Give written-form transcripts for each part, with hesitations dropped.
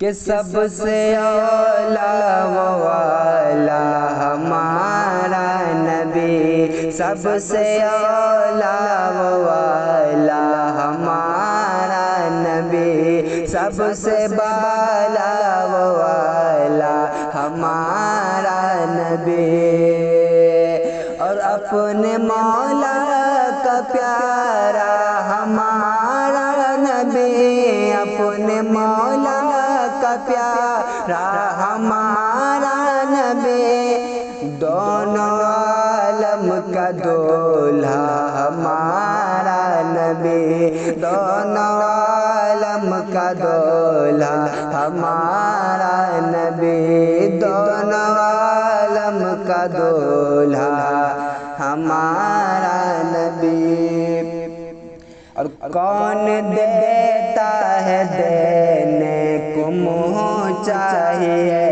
کہ سب سے اولا والا ہمارا نبی، سب سے اولا والا ہمارا نبی، سب سے بالا والا ہمارا نبی، اور اپنے مولا کا پیارا ہمارا نبی، اپنے مولا کا پیارا ہمارا نبی، دونوں عالم کا دولہا ہمارا نبی، دونوں عالم کا دولہا ہمارا نبی، دونوں عالم کا دولہا ہمارا نبی۔ اور کون دیتا ہے دینے کو منہ چاہیے،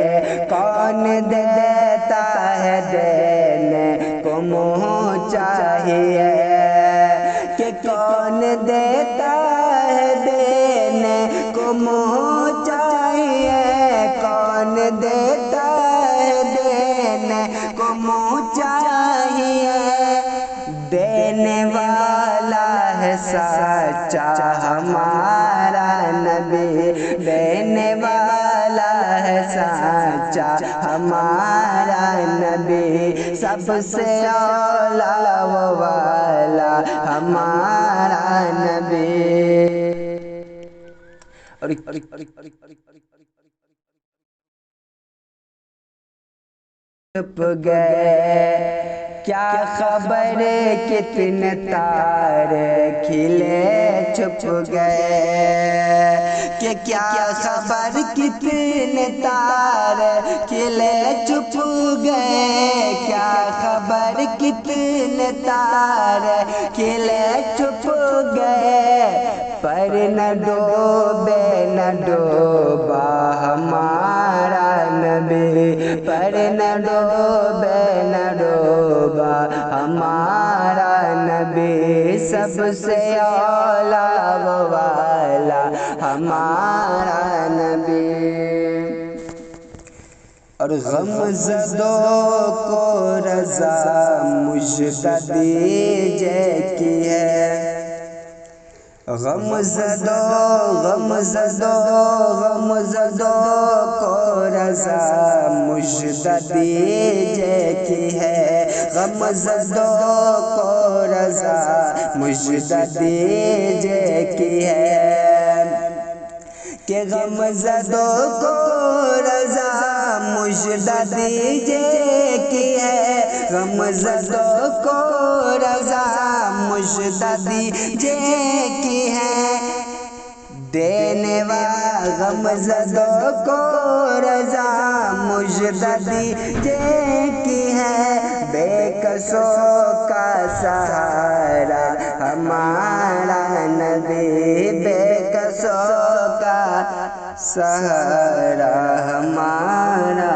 کون دیتا ہے دینے کو منہ چاہیے، کہ کون دیتا ہے دینے کو منہ چاہیے، کون دیتا ہے دینے کو منہ چاہیے، دینے والا ہے سچا ہمارا نبی، دینے والا ہے سچا ہمارا نبی، سب سے اولا والا ہمارا نبی۔ چھپ گئے کیا خبر کتنے تارے کھلے چھپ گئے، کہ کیا خبر کتنے تارے کھلے چھپ گئے، کیا خبر کتنے تارے کھلے چھپ گئے، پر نہ ڈوبے نہ ڈوبا ہمارا نبی، پر نہ ڈوبے نہ ڈوبا ہمارا نبی، سب سے اولا والا ہمارا نبی۔ اور غم زدوں کو رضا مژدہ دیجئے کی ہے، غم زدوں کو رضا مژدہ دیجئے کی ہے، غم زدوں کو رضا مژدہ دیجئے کی ہے، کہ غم زدوں کو رضا مژدہ دیجئے کی ہے، غم زدوں کو رضا مژدہ دیجئے کی ہے، دینے والا غم زدوں کو رضا مژدہ دیجئے کی ہے، بے کسوں کا سہارا ہمارا نبی، بے کسوں کا سہارا ہمارا